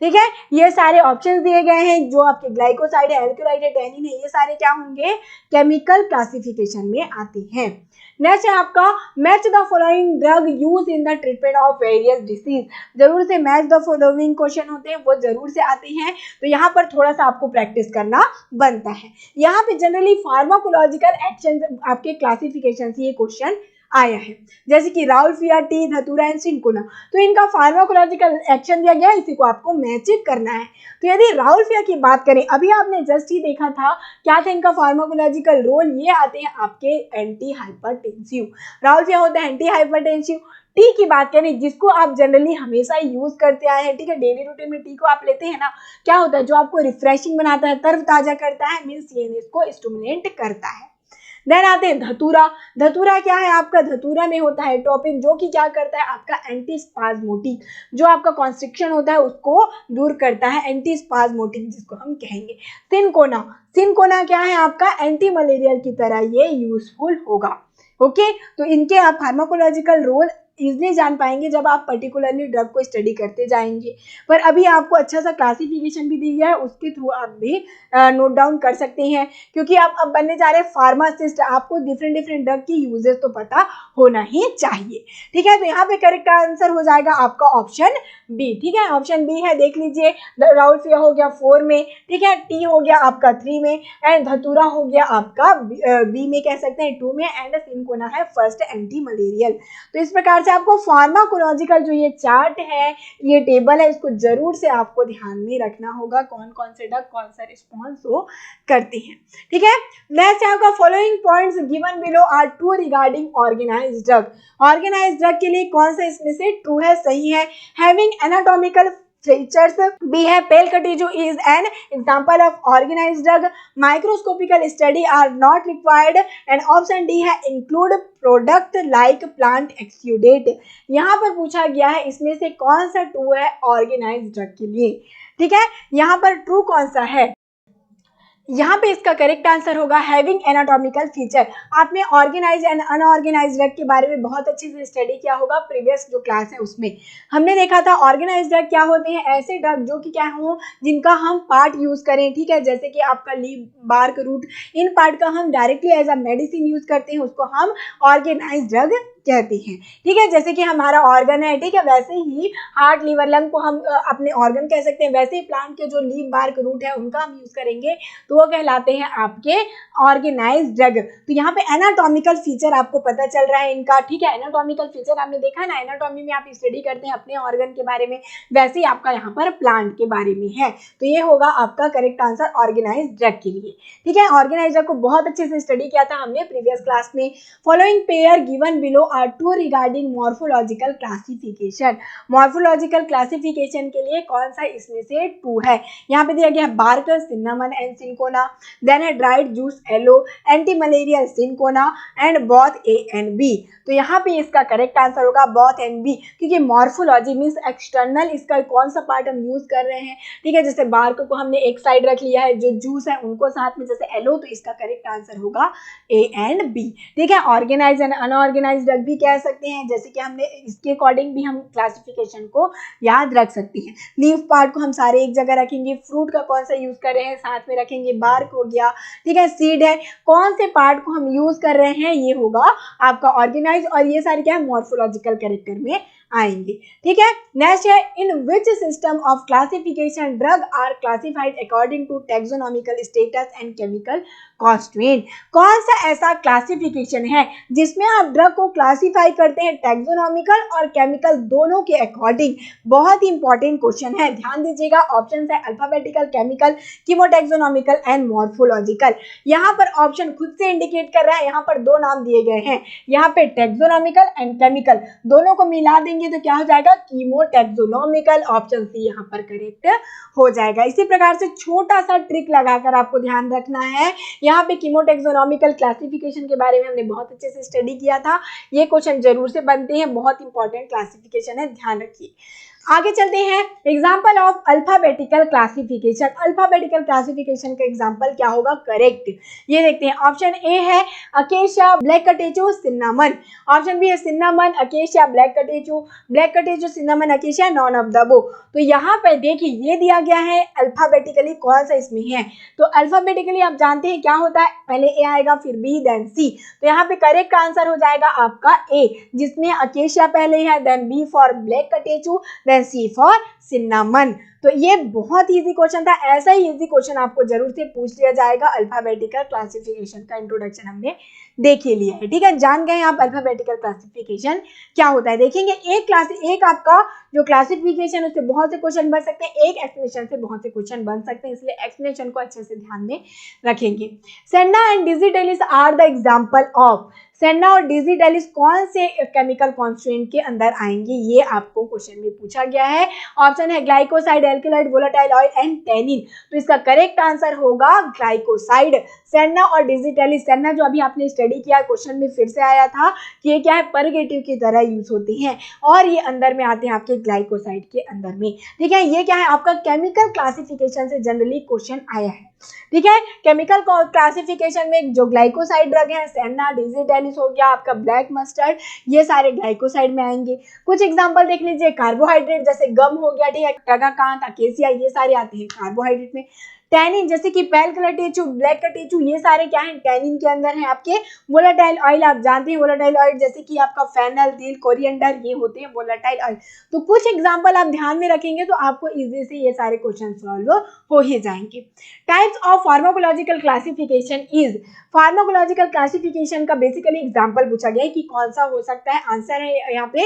A: ठीक है। ये सारे ऑप्शंस दिए गए हैं, जो आपके ग्लाइकोसाइड है, एल्केलॉइड है, टैनिन है, ये सारे क्या होंगे, केमिकल क्लासिफिकेशन में आते हैं। नेक्स्ट है आपका match the following drug use in the treatment of various disease. जरूर से मैच द फॉलोइंग क्वेश्चन होते हैं, वो जरूर से आते हैं, तो यहाँ पर थोड़ा सा आपको प्रैक्टिस करना बनता है। यहाँ पे जनरली फार्माकोलॉजिकल एक्शन आपके क्लासिफिकेशन से ये क्वेश्चन आया है, जैसे कि राउल्फिया, टी, धतूरा एंड सिंकोना। तो इनका फार्माकोलॉजिकल एक्शन दिया गया है, इसी को आपको मैच करना है। तो यदि राउल्फिया की बात करें, अभी आपने जस्ट ही देखा था, क्या था इनका फार्माकोलॉजिकल रोल, ये आते हैं आपके एंटी हाइपरटेंसिव। राउल्फिया होता है एंटी हाइपरटेंसिव। टी की बात करें, जिसको आप जनरली हमेशा यूज करते आए हैं, ठीक है, डेली रूटीन में टी को आप लेते हैं ना, क्या होता है, जो आपको रिफ्रेशिंग बनाता है, तरोताजा करता है, मीन्स ये इसको स्टिमुलेट करता है। देन आते हैं धतूरा। धतूरा क्या है आपका, धतूरा में होता है ट्रोपिन, जो कि क्या करता है आपका एंटी स्पाज्मोटिक, जो आपका कॉन्स्ट्रिक्शन होता है उसको दूर करता है, एंटी स्पाज्मोटिक जिसको हम कहेंगे। सिनकोना, सिनकोना क्या है आपका, एंटी मलेरियल की तरह ये यूजफुल होगा। ओके, तो इनके आप फार्माकोलॉजिकल रोल इजली जान पाएंगे जब आप पर्टिकुलरली ड्रग को स्टडी करते जाएंगे। पर अभी आपको अच्छा सा क्लासिफिकेशन भी दी गया है, उसके थ्रू आप भी नोट डाउन कर सकते हैं, क्योंकि आप अब बनने जा रहे हैं फार्मासिस्ट, आपको डिफरेंट ड्रग की यूजेस तो पता होना ही चाहिए, ठीक है। तो यहाँ पे करेक्ट आंसर हो जाएगा आपका ऑप्शन बी, ठीक है, ऑप्शन बी है, देख लीजिए। राउल्फिया हो गया 4 में, ठीक है, टी हो गया आपका 3 में, एंड धतूरा हो गया आपका बी में कह सकते हैं 2 में, एंड सिनकोना है फर्स्ट एंटी मलेरियल। तो इस प्रकार से आपको फार्माकोलॉजिकल जो ये चार्ट है, ये टेबल है, इसको जरूर से आपको ध्यान में रखना होगा, कौन कौन से ड्रग कौन सा रिस्पॉन्स वो करती हैं। ठीक है, नेक्स्ट है आपका following points given below are true regarding organized drug. Organized drug के लिए कौन सा इसमें से ट्रू है, सही है। हैविंग एनाटॉमिकल features, B है Palcatejo is an example of organized drug, microscopical study are not required, and option D है include product like plant exudate। यहाँ पर पूछा गया है इसमें से कौन सा ट्रू है ऑर्गेनाइज्ड ड्रग के लिए। ठीक है, यहाँ पर ट्रू कौन सा है, यहाँ पे इसका करेक्ट आंसर होगा हैविंग एनाटॉमिकल फीचर। आपने ऑर्गेनाइज एंड अनऑर्गेनाइज ड्रग के बारे में बहुत अच्छे से स्टडी किया होगा, प्रीवियस जो क्लास है उसमें हमने देखा था ऑर्गेनाइज ड्रग क्या होते हैं, ऐसे ड्रग जो कि क्या हो जिनका हम पार्ट यूज करें। ठीक है, जैसे कि आपका लीफ, बार्क, रूट, इन पार्ट का हम directly as a medicine use करते हैं, उसको हम ऑर्गेनाइज ड्रग कहते हैं। ठीक है, जैसे कि हमारा ऑर्गन है, ठीक है, वैसे ही हार्ट, लीवर, लंग को हम अपने ऑर्गन कह सकते हैं, वैसे ही प्लांट के जो लीफ, बार्क, रूट है उनका हम यूज करेंगे तो वो कहलाते हैं आपके ऑर्गेनाइज्ड ड्रग। तो यहाँ पे एनाटॉमिकल फीचर आपको पता चल रहा है इनका। ठीक है, एनाटॉमिकल फीचर आपने देखा ना, एनाटॉमी में आप स्टडी करते हैं अपने ऑर्गन के बारे में, वैसे ही आपका यहाँ पर प्लांट के बारे में है। तो ये होगा आपका करेक्ट आंसर ऑर्गेनाइज्ड ड्रग के लिए। ठीक है, ऑर्गेनाइज्ड ड्रग को बहुत अच्छे से स्टडी किया था हमने प्रीवियस क्लास में। Following pair given below are true regarding morphological classification. Morphological classification के लिए कौन सा इसमें से ट्रू है, यहाँ पे दिया गया है bark, cinnamon and cinchona, then है dried juice yellow, anti malarial cinchona and both A and B. तो यहाँ पे इसका करेक्ट आंसर होगा बोथ एंड बी, क्योंकि मॉर्फोलॉजी मींस एक्सटर्नल इसका कौन सा पार्ट हम यूज कर रहे हैं। ठीक है, जैसे बार्क को हमने एक साइड रख लिया है, जो जूस है उनको साथ में, जैसे येलो, तो इसका करेक्ट आंसर होगा ए एंड बी। ठीक है, ऑर्गेनाइज एंड अनऑर्गेनाइज ड्रग भी कह सकते हैं, जैसे कि हमने इसके अकॉर्डिंग भी हम क्लासिफिकेशन को याद रख सकते हैं। लीफ पार्ट को हम सारे एक जगह रखेंगे, फ्रूट का कौन सा यूज कर रहे हैं साथ में रखेंगे, बार्क हो गया। ठीक है, सीड है, कौन से पार्ट को हम यूज कर रहे हैं ये होगा आपका ऑर्गेनाइज, और ये सारे क्या है मॉर्फोलॉजिकल कैरेक्टर में आएंगे। ठीक है, नेक्स्ट है in which system of classification drug are classified according to taxonomical status and chemical constituent. कौन सा ऐसा क्लासिफिकेशन है जिसमें आप ड्रग को क्लासिफाई करते हैं टैक्सोनॉमिकल और केमिकल दोनों के अकॉर्डिंग। बहुत ही इंपॉर्टेंट क्वेश्चन है, ध्यान दीजिएगा। ऑप्शन है alphabetical, chemical, chemotaxonomical and morphological. यहाँ पर ऑप्शन खुद से इंडिकेट कर रहा है, यहाँ पर दो नाम दिए गए हैं, यहाँ पे टैक्सोनॉमिकल एंड केमिकल, दोनों को मिला देंगे तो क्या हो जाएगा कीमोटैक्सोनॉमिकल। ऑप्शन सी यहाँ पर करेक्ट हो जाएगा। इसी प्रकार से छोटा सा ट्रिक लगाकर आपको ध्यान रखना है, यहाँ पे कीमोटैक्सोनॉमिकल क्लासिफिकेशन के बारे में हमने बहुत अच्छे से स्टडी किया था, ये क्वेश्चन जरूर से बनते हैं, बहुत इंपॉर्टेंट क्लासिफिकेशन है, ध्यान रखिए। आगे चलते हैं, example of alphabetical classification. Alphabetical classification का एग्जाम्पल क्या होगा करेक्ट, ये देखते हैं। ऑप्शन ए है acacia, black catechu, cinnamon. Option B है cinnamon, acacia, black catechu, cinnamon, acacia, none of the above. तो यहाँ पर देखिए ये दिया गया है अल्फाबेटिकली कौन सा इसमें है। तो अल्फाबेटिकली आप जानते हैं क्या होता है, पहले ए आएगा फिर बी देन सी। तो यहाँ पे करेक्ट आंसर हो जाएगा आपका ए, जिसमें अकेशिया पहले है, then B for black catechu, then C for cinnamon. तो ये बहुत इजी क्वेश्चन था, ऐसा ही इजी क्वेश्चन आपको जरूर से पूछ लिया जाएगा। अल्फाबेटिकल क्लासिफिकेशन का इंट्रोडक्शन हमने देख ही लिया है। ठीक है, जान गए आप अल्फाबेटिकल क्लासिफिकेशन क्या होता है। देखेंगे एक आपका जो क्लासिफिकेशन उससे बहुत से क्वेश्चन बन सकते हैं, एक एक्सप्लेनेशन से बहुत से क्वेश्चन बन सकते हैं, इसलिए एक्सप्लेनेशन को अच्छे से ध्यान में रखेंगे। Senna and digitalis are the example of. Senna और डिजिटेलिस कौन से केमिकल कॉन्स्टिट्यूएंट के अंदर आएंगे, ये आपको क्वेश्चन में पूछा गया है। ऑप्शन है glycoside, alkaloid, volatile oil and tannin. तो इसका करेक्ट आंसर होगा ग्लाइकोसाइड। सेंडा और डिजिटेलिस, सेंडा जो अभी आपने स्टडी किया क्वेश्चन में फिर से आया था कि ये क्या है परगेटिव की तरह यूज होते हैं, और ये अंदर में आते हैं आपके ग्लाइकोसाइड के अंदर में। ठीक है, ये क्या है आपका केमिकल क्लासिफिकेशन से जनरली क्वेश्चन आया है। ठीक है, केमिकल क्लासिफिकेशन में जो ग्लाइकोसाइड ड्रग है, सेंडा, डिजिटेलिस हो गया आपका, ब्लैक मस्टर्ड, ये सारे ग्लाइकोसाइड में आएंगे। कुछ एग्जांपल देख लीजिए, कार्बोहाइड्रेट जैसे गम हो गया, ठीक है, टगाकांत, अकेसिया, ये सारे आते हैं कार्बोहाइड्रेट में। टैनिन, जैसे कि पेल कलर टिश्यू, ब्लैक का टिश्यू, ये सारे क्या है टैनिन के अंदर है आपके। वोलेटाइल ऑयल, आप जानते हैं वोलेटाइल ऑयल जैसे कि आपका फेनल, तिल, कोरिएंडर, ये होते हैं वोलेटाइल ऑयल। तो कुछ एग्जांपल आप ध्यान में रखेंगे तो आपको इजी से ये सारे क्वेश्चन सॉल्व हो ही जाएंगे। Types of pharmacological classification is, pharmacological classification का बेसिकली एग्जांपल पूछा गया है कि कौन सा हो सकता है। आंसर है यहाँ पे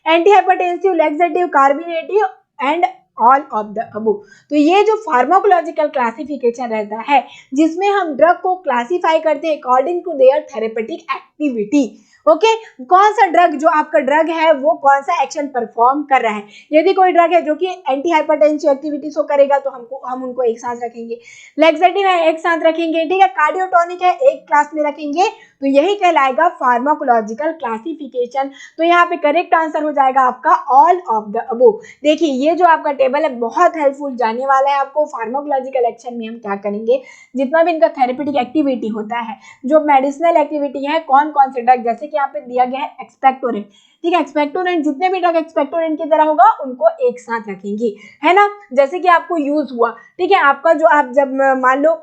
A: anti hypertensive, laxative, कार्बोनेटिव and all of the above. तो ये जो फार्माकोलॉजिकल क्लासिफिकेशन रहता है जिसमें हम ड्रग को क्लासिफाई करते हैं according to their therapeutic activity. Okay, कौन सा ड्रग, जो आपका ड्रग है वो कौन सा एक्शन परफॉर्म कर रहा है। यदि कोई ड्रग है जो कि एंटी हाइपरटेंसिव एक्टिविटी शो करेगा तो हम उनको एक साथ रखेंगे। लैक्सेटिव है एक साथ रखेंगे, ठीक है। कार्डियोटोनिक है एक क्लास में रखेंगे। तो यही कहलाएगा फार्माकोलॉजिकल क्लासिफिकेशन। तो यहाँ पे करेक्ट आंसर हो जाएगा आपका ऑल ऑफ द अबव। देखिए ये जो आपका टेबल है बहुत हेल्पफुल जाने वाला है आपको। फार्माकोलॉजिकल एक्शन में हम क्या करेंगे, जितना भी इनका थेरेपेटिक एक्टिविटी होता है, जो मेडिसिनल एक्टिविटी है, कौन कौन से ड्रग, जैसे कि यहाँ पे दिया गया है एक्सपेक्टोरेंट, ठीक है। एक्सपेक्टोरेंट, जितने भी ड्रग एक्सपेक्टोरेंट की तरह होगा उनको एक साथ रखेंगे, है ना। जैसे कि आपको यूज हुआ, ठीक है, आपका जो आप जब मान लो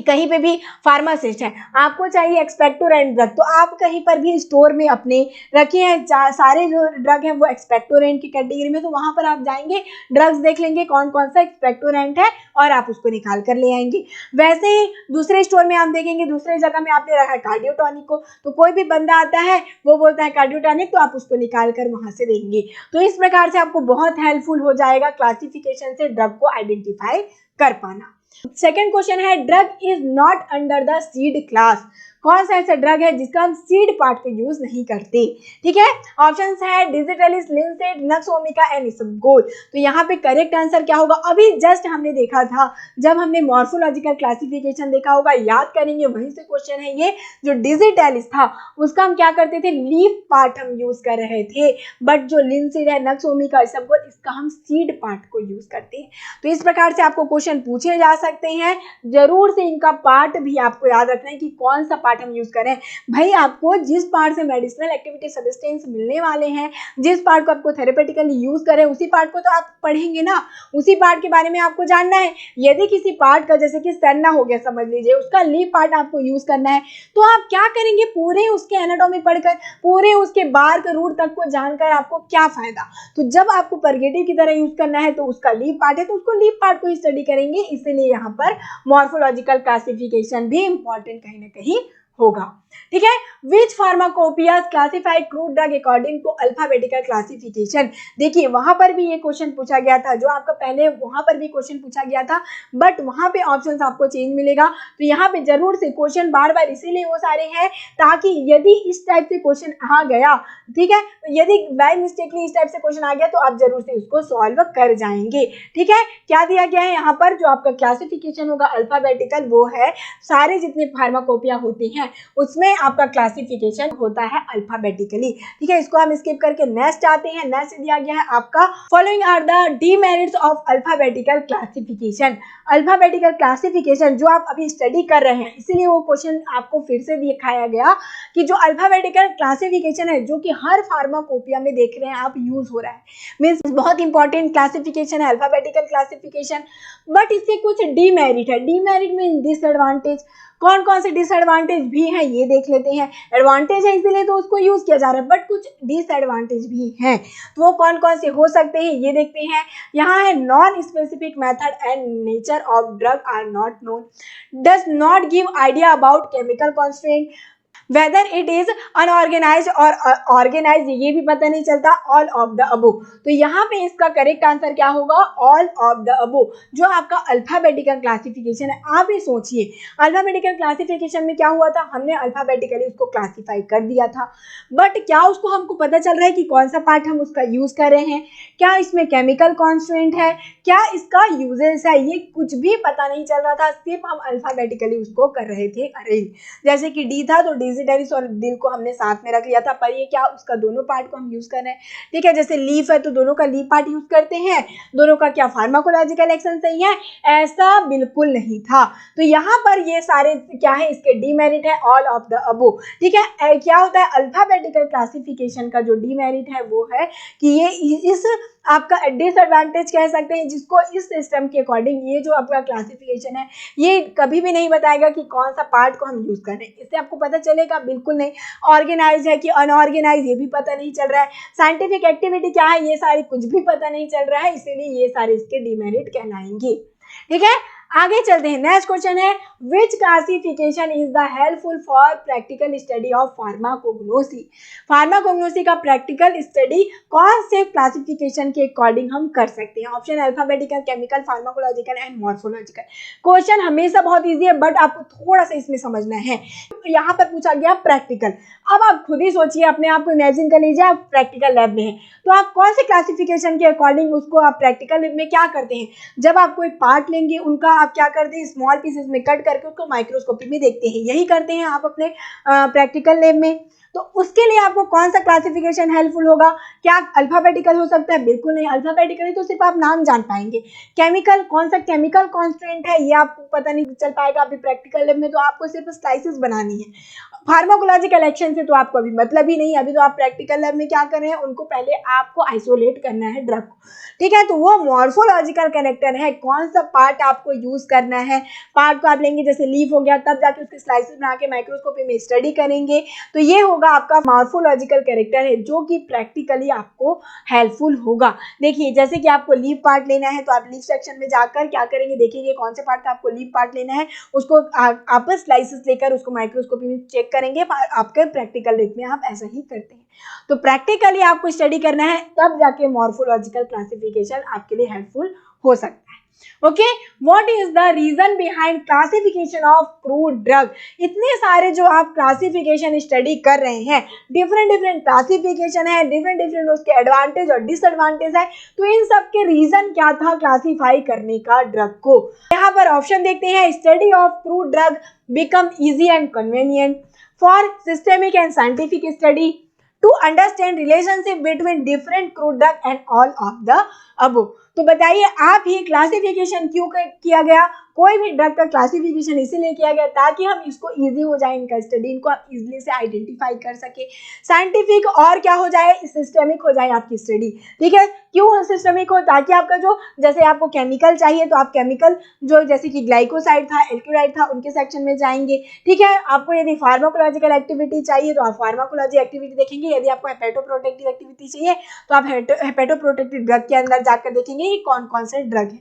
A: कहीं पे भी फार्मासिस्ट है, आपको चाहिए एक्सपेक्टोरेंट ड्रग, तो आप कहीं पर भी स्टोर में अपने रखे हैं सारे जो ड्रग हैं वो एक्सपेक्टोरेंट की कैटेगरी में, तो वहां पर आप जाएंगे, ड्रग्स देख लेंगे कौन कौन सा एक्सपेक्टोरेंट है और आप उसको निकाल कर ले आएंगे। वैसे ही दूसरे स्टोर में आप देखेंगे, दूसरे जगह में आपने रखा है कार्डियोटॉनिक को, तो कोई भी बंदा आता है वो बोलता है कार्डियोटॉनिक, तो आप उसको निकाल कर वहां से देंगे। तो इस प्रकार से आपको बहुत हेल्पफुल हो जाएगा क्लासिफिकेशन से ड्रग को आइडेंटिफाई कर पाना। सेकेंड क्वेश्चन है drug is not under the seed class. कौन सा ऐसा ड्रग है जिसका हम सीड पार्ट को यूज नहीं करते, ठीक है। ऑप्शंस है डिजिटलिस, लिंसेड, नक्सोमिका एंड इसबगोल। तो यहाँ पे करेक्ट आंसर क्या होगा, अभी जस्ट हमने देखा था जब हमने मॉर्फोलॉजिकल क्लासिफिकेशन देखा होगा, याद करेंगे वहीं से क्वेश्चन है ये। जो डिजिटलिस था उसका हम क्या करते थे, लीफ पार्ट हम यूज कर रहे थे, बट जो लिंसेड है, नक्सोमिका, इसबगोल, इसका हम सीड पार्ट को यूज करते हैं। तो इस प्रकार से आपको क्वेश्चन पूछे जा सकते हैं, जरूर से इनका पार्ट भी आपको याद रखना है कि कौन सा हम यूज करें। भाई आपको जिस पार्ट से मेडिसिनल एक्टिविटी सब्सटेंस मिलने वाले हैं, जिस पार्ट को आपको थेरेपेटिकली यूज करें, उसी पार्ट को तो आप पढ़ेंगे ना, उसी पार्ट के बारे में आपको जानना है। यदि किसी पार्ट का, जैसे कि सन्ना हो गया समझ लीजिए, उसका लीफ पार्ट आपको यूज करना है, तो आप क्या करेंगे, पूरे उसके एनाटॉमी पढ़कर, पूरे उसके बार्क रूट तक को जानकर आपको क्या फायदा। तो जब आपको परगेटिव की तरह यूज करना है तो उसका लीफ पार्ट है तो उसको लीफ पार्ट को ही स्टडी करेंगे। इसलिए यहाँ पर मॉर्फोलॉजिकल क्लासिफिकेशन भी इंपॉर्टेंट कहीं ना कहीं होगा, ठीक है। Which pharmacopoeias classify crude drug according to alphabetical classification. देखिए वहां पर भी ये क्वेश्चन पूछा गया था, जो आपका पहले वहां पर भी क्वेश्चन पूछा गया था, बट वहां पे ऑप्शंस आपको चेंज मिलेगा। तो यहाँ पे जरूर से क्वेश्चन बार बार इसीलिए वो सारे हैं ताकि यदि इस टाइप से क्वेश्चन आ गया, ठीक है, यदि बाय मिस्टेकली इस टाइप से क्वेश्चन आ गया तो आप जरूर से उसको सॉल्व कर जाएंगे, ठीक है। क्या दिया गया है यहाँ पर, जो आपका क्लासिफिकेशन होगा अल्फाबेटिकल, वो है सारे जितने फार्माकोपिया होते हैं उसमें आपका क्लासिफिकेशन होता है अल्फाबेटिकली, ठीक है। इसको हम स्किप करके नेक्स्ट आते हैं। नेक्स्ट दिया गया है आपका following are the demerits of alphabetical classification. Alphabetical classification जो आप अभी स्टडी कर रहे हैं, इसीलिए वो क्वेश्चन आपको फिर से दिखाया गया कि जो अल्फाबेटिकल क्लासिफिकेशन है, जो कि हर फार्माकोपिया में देख रहे हैं आप यूज हो रहा है, मीन्स बहुत इंपॉर्टेंट क्लासिफिकेशन है अल्फाबेटिकल क्लासिफिकेशन, बट इससे कुछ डीमेरिट है। Demerit mean disadvantage. कौन कौन से डिसएडवांटेज भी हैं ये देख लेते हैं। एडवांटेज है इसीलिए तो उसको यूज किया जा रहा है, बट कुछ डिसएडवांटेज भी हैं, तो वो कौन कौन से हो सकते हैं ये देखते हैं। यहाँ है non specific method and nature of drug are not known, does not give idea about chemical constant, whether it is unorganized और ऑर्गेनाइज्ड ये भी पता नहीं चलता, ऑल ऑफ द अबव। तो यहाँ पे इसका करेक्ट आंसर क्या होगा, ऑल ऑफ द अबव। जो आपका अल्फाबेटिकल क्लासिफिकेशन है, आप ही सोचिए अल्फाबेटिकल क्लासिफिकेशन में क्या हुआ था, हमने अल्फाबेटिकली उसको क्लासिफाई कर दिया था, बट क्या उसको हमको पता चल रहा है कि कौन सा पार्ट हम उसका यूज कर रहे हैं, क्या इसमें केमिकल कॉन्स्टेंट है, क्या इसका यूजेस है, ये कुछ भी पता नहीं चल रहा था। सिर्फ हम अल्फाबेटिकली उसको कर रहे थे अरेंज। जैसे कि डी था तो डिजिटलिस और दिल को हमने साथ में रख लिया था, पर ये क्या उसका दोनों पार्ट को हम यूज कर रहे हैं, ठीक है। जैसे लीफ है तो दोनों का लीफ पार्ट यूज करते हैं, दोनों का क्या फार्माकोलॉजिकल एक्शन सही है, ऐसा बिल्कुल नहीं था। तो यहाँ पर ये सारे क्या है, इसके डीमेरिट है, ऑल ऑफ द अबव, ठीक है। क्या होता है अल्फाबेटिकल क्लासिफिकेशन का जो डीमेरिट है वो है कि ये इस आपका डिसएडवांटेज कह सकते हैं, जिसको इस सिस्टम के अकॉर्डिंग ये जो आपका क्लासिफिकेशन है ये कभी भी नहीं बताएगा कि कौन सा पार्ट को हम यूज कर रहे हैं। इससे आपको पता चलेगा बिल्कुल नहीं। ऑर्गेनाइज है कि अनऑर्गेनाइज ये भी पता नहीं चल रहा है। साइंटिफिक एक्टिविटी क्या है ये सारी कुछ भी पता नहीं चल रहा है, इसीलिए ये सारे इसके डिमेरिट कहलाएंगे। ठीक है, आगे चलते हैं। नेक्स्ट क्वेश्चन है which classification is the helpful for practical study of pharmacognosy. Pharmacognosy का प्रैक्टिकल स्टडी कौन से क्लासिफिकेशन के अकॉर्डिंग हम कर सकते हैं? Option alphabetical, chemical, pharmacological and morphological. Question हमेशा बहुत इजी है बट आपको थोड़ा सा इसमें समझना है। यहाँ पर पूछा गया प्रैक्टिकल। अब आप खुद ही सोचिए, अपने आप को इमेजिन कर लीजिए आप प्रैक्टिकल लैब में हैं, तो आप कौन से क्लासिफिकेशन के अकॉर्डिंग उसको आप प्रैक्टिकल लैब में क्या करते हैं? जब आप कोई पार्ट लेंगे उनका आप क्या करते हैं, स्मॉल पीसेस में कट करके उसको माइक्रोस्कोपी में देखते हैं, यही करते हैं आप अपने प्रैक्टिकल लैब में। तो उसके लिए आपको कौन सा क्लासिफिकेशन हेल्पफुल होगा? क्या अल्फाबेटिकल हो सकता है? बिल्कुल नहीं, अल्फाबेटिकली तो सिर्फ आप नाम जान पाएंगे। केमिकल, कौन सा केमिकल कॉन्स्टेंट है ये आपको पता नहीं चल पाएगा अभी प्रैक्टिकल लैब में, तो आपको सिर्फ स्लाइसेस बनानी है। फार्माकोलॉजिकल एक्शन से तो आपको अभी मतलब ही नहीं, अभी तो आप प्रैक्टिकल लैब में क्या कर रहे हैं, उनको पहले आपको आइसोलेट करना है ड्रग को। ठीक है, तो वो मॉर्फोलॉजिकल कैरेक्टर है, कौन सा पार्ट आपको यूज करना है। पार्ट को आप लेंगे, जैसे लीफ हो गया, तब जाके उसके स्लाइसेस बना के माइक्रोस्कोपी में स्टडी करेंगे, तो ये होगा आपका मॉर्फोलॉजिकल कैरेक्टर है, जो कि प्रैक्टिकली आपको हेल्पफुल होगा। देखिए, जैसे कि आपको लीफ पार्ट लेना है तो आप लीफ सेक्शन में जाकर क्या करेंगे, देखेंगे कौन से पार्ट का आपको लीफ पार्ट लेना है, उसको आप स्लाइसेस लेकर उसको माइक्रोस्कोपी में चेक करेंगे। आपके प्रैक्टिकल लैब में आप ऐसा ही करते हैं। तो प्रैक्टिकली आपको स्टडी करना है, तब जाके मॉर्फोलॉजिकल क्लासिफिकेशन आपके लिए हेल्पफुल हो सकता है। Okay, what is the reason behind classification of crude drug? इतने सारे जो आप क्लासिफिकेशन स्टडी कर रहे हैं, डिफरेंट क्लासिफिकेशन है, डिफरेंट उसके एडवांटेज और डिसएडवांटेज है, तो इन सब के रीजन क्या था क्लासिफाई करने का ड्रग को? यहाँ पर ऑप्शन देखते हैं। Study of crude drug become easy and convenient, for systemic and scientific study, to understand relationship between different crude drug and all of the above. तो बताइए आप, ये क्लासिफिकेशन क्यों किया गया? कोई भी ड्रग का क्लासिफिकेशन इसीलिए किया गया ताकि हम इसको इजी हो जाए, इनका स्टडी, इनको आप इजीली से आइडेंटिफाई कर सके। साइंटिफिक और क्या हो जाए, सिस्टेमिक हो जाए आपकी स्टडी। ठीक है, क्यों सिस्टेमिक हो? ताकि आपका जो, जैसे आपको केमिकल चाहिए तो आप केमिकल जो जैसे कि ग्लाइकोसाइड था, एल्क्यूलाइड था, उनके सेक्शन में जाएंगे। ठीक है, आपको यदि फार्माकोलॉजिकल एक्टिविटी चाहिए तो आप फार्माकोलॉजी एक्टिविटी देखेंगे। यदि आपको हेपेटोप्रोटेक्टिव एक्टिविटी चाहिए तो आप हेपेटोप्रोटेक्टिव ड्रग के अंदर जाकर देखेंगे ये कौन कौन से ड्रग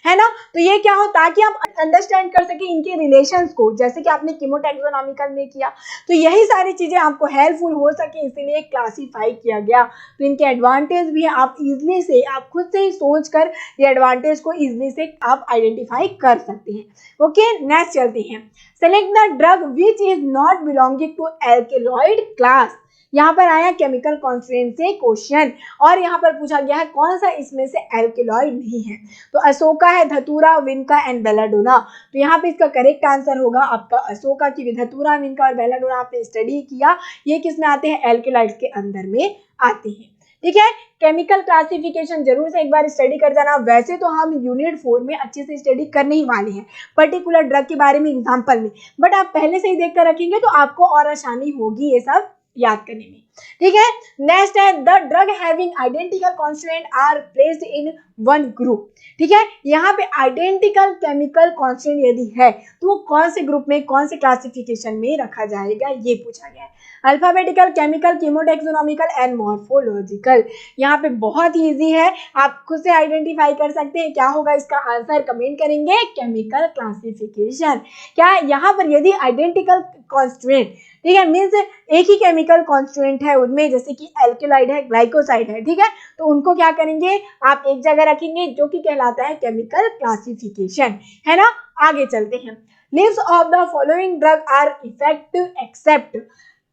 A: है ना। तो ये क्या हो, ताकि आप अंडरस्टैंड कर सके इनके रिलेशंस को, जैसे कि आपने कीमोटैक्सोनॉमिकल में किया, तो यही सारी चीजें आपको हेल्पफुल हो सके, इसीलिए क्लासिफाई किया गया। तो इनके एडवांटेज भी आप इजीली से, आप खुद से ही सोच कर ये एडवांटेज को इजीली से आप आइडेंटिफाई कर सकते हैं। ओके, नेक्स्ट चलते हैं। Select the drug which is not belonging to alkaloid class. यहाँ पर आया केमिकल कॉन्स्टेंट से क्वेश्चन, और यहाँ पर पूछा गया है कौन सा इसमें से एल्केलॉइड नहीं है। तो अशोका है, धतूरा, विनका एंड बेलाडोना। तो यहाँ पे इसका करेक्ट आंसर होगा आपका अशोका, की धतूरा, विनका और बेलाडोना आपने स्टडी किया, ये किस में आते हैं, एल्केलॉइड्स के अंदर में आते हैं। ठीक है, केमिकल क्लासिफिकेशन जरूर से एक बार स्टडी कर जाना। वैसे तो हम यूनिट 4 में अच्छे से स्टडी करने ही वाले हैं पर्टिकुलर ड्रग के बारे में एग्जांपल में, बट आप पहले से ही देख कर रखेंगे तो आपको और आसानी होगी ये सब याद करने में। ठीक है, नेक्स्ट है the drug having identical constant are placed in one group. ठीक है, यहाँ पे आइडेंटिकल केमिकल कॉन्स्टेंट यदि है तो वो कौन से ग्रुप में, कौन से क्लासिफिकेशन में रखा जाएगा, ये पूछा गया है। Alphabetical, chemical, chemotaxonomical and morphological. यहाँ पे बहुत ही इजी है, आप खुद से आइडेंटिफाई कर सकते हैं। क्या होगा इसका आंसर, कमेंट करेंगे केमिकल क्लासिफिकेशन। क्या यहाँ पर यदि आइडेंटिकल कॉन्स्टेंट, ठीक है, मीन्स एक ही केमिकल कॉन्स्टेंट है उनमें, जैसे कि एल्केलॉइड है, ग्लाइकोसाइड है, ठीक है, तो उनको क्या करेंगे आप एक जगह रखेंगे, जो कि कहलाता है केमिकल क्लासिफिकेशन, है ना। आगे चलते हैं। Leaves of the following drug are effective except.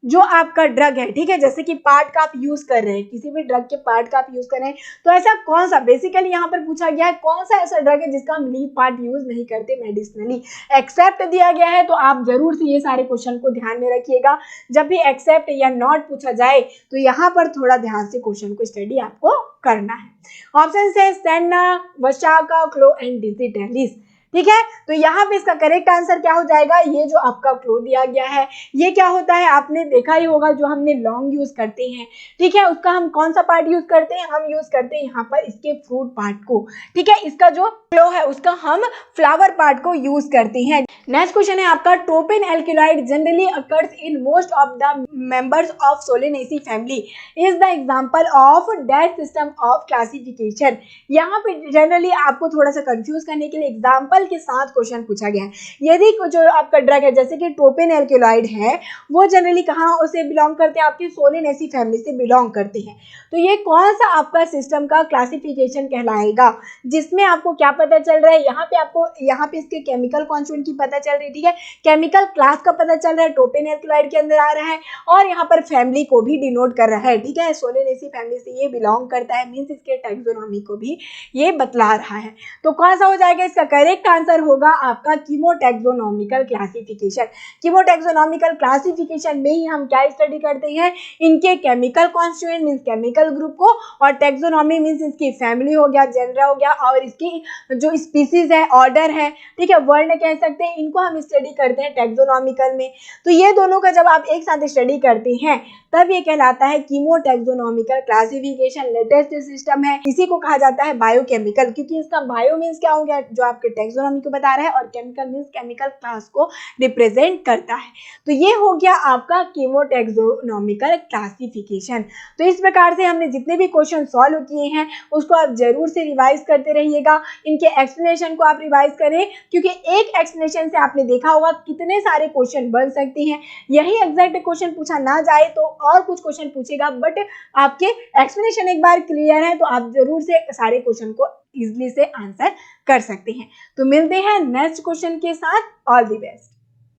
A: जो आपका ड्रग है, ठीक है, जैसे कि पार्ट का आप यूज कर रहे हैं, किसी भी ड्रग के पार्ट का आप यूज कर रहे हैं, तो ऐसा कौन सा, बेसिकली यहाँ पर पूछा गया है कौन सा ऐसा ड्रग है जिसका हम लीव पार्ट यूज नहीं करते मेडिसिनली। एक्सेप्ट दिया गया है, तो आप जरूर से ये सारे क्वेश्चन को ध्यान में रखिएगा। जब भी एक्सेप्ट या नॉट पूछा जाए तो यहाँ पर थोड़ा ध्यान से क्वेश्चन को स्टडी आपको करना है। ऑप्शन है सेना, वशाका, क्लो एंड डिजिटेलिस। ठीक है। तो यहाँ पे इसका करेक्ट आंसर क्या हो जाएगा, ये जो आपका क्लो दिया गया है, ये क्या होता है आपने देखा ही होगा, जो हमने लॉन्ग यूज करते हैं, ठीक है, उसका हम कौन सा पार्ट यूज करते हैं, हम यूज करते हैं यहाँ पर इसके फ्रूट पार्ट को, ठीक है। इसका जो क्लो है उसका हम फ्लावर पार्ट को यूज करते हैं। नेक्स्ट क्वेश्चन है आपका, tropane alkaloid generally occurs in most of the members of solanaceae family is the example of that system of classification. यहाँ पे जनरली आपको थोड़ा सा कंफ्यूज करने के लिए एग्जांपल के साथ क्वेश्चन पूछा गया है। यदि जो आपका ड्रग है जैसे कि ट्रोपेन एल्किलॉइड है, वो जनरली कहाँ से बिलोंग करते हैं, आपकी सोलेनेसी फैमिली से बिलोंग करते हैं। तो ये कौन सा आपका सिस्टम का क्लासिफिकेशन कहलाएगा, जिसमें आपको क्या पता चल रहा है, यहाँ पे आपको यहाँ पे इसके केमिकल कॉन्स्टिट्यूएंट की पता चल रही है, ठीक है, केमिकल क्लास का पता चल रहा है, ट्रोपेन एल्किलॉइड के अंदर आ रहा है, और यहाँ पर फैमिली को भी डिनोट कर रहा है, ठीक है, सोलेनेसी फैमिली से ये बिलोंग करता है, मीन्स इसके टैक्सोनॉमी को भी ये बतला रहा है। तो कौन सा हो जाएगा, इसका करेक्ट आंसर होगा आपका कीमोटैक्सोनॉमिकल क्लासिफिकेशन। कीमोटैक्सोनॉमिकल क्लासिफिकेशन में ही हम क्या स्टडी करते हैं, इनके chemical constituent means chemical group को, और टैक्सोनॉमी मीन्स इसकी फैमिली हो गया, जेनरा हो गया, और इसकी जो स्पीसीज है, ऑर्डर है, ठीक है, वर्ण कह सकते हैं, इनको हम स्टडी करते हैं टैक्सोनॉमिकल में। तो ये दोनों का जब आप एक साथ स्टडी करते हैं तब ये कहलाता है कीमोटैक्सोनॉमिकल क्लासिफिकेशन। लेटेस्ट सिस्टम है, इसी को कहा जाता है बायोकेमिकल, क्योंकि इसका बायो मीन्स क्या हो गया, जो आपके टैक्सोनॉमी को बता रहा है, और केमिकल मीन्स केमिकल क्लास को रिप्रेजेंट करता है। तो ये हो गया आपका कीमोटैक्सोनॉमिकल क्लासिफिकेशन। तो इस प्रकार से हमने जितने भी क्वेश्चन सॉल्व किए हैं उसको आप जरूर से रिवाइज करते रहिएगा, इनके एक्सप्लेनेशन को आप रिवाइज करें, क्योंकि एक एक्सप्लेनेशन से आपने देखा होगा कितने सारे क्वेश्चन बन सकते हैं। यही एग्जैक्ट क्वेश्चन पूछा ना जाए तो और कुछ क्वेश्चन पूछेगा, बट आपके एक्सप्लेनेशन एक बार क्लियर है तो आप जरूर से सारे क्वेश्चन को इजीली से आंसर कर सकते हैं। तो मिलते हैं नेक्स्ट क्वेश्चन के साथ, ऑल द बेस्ट।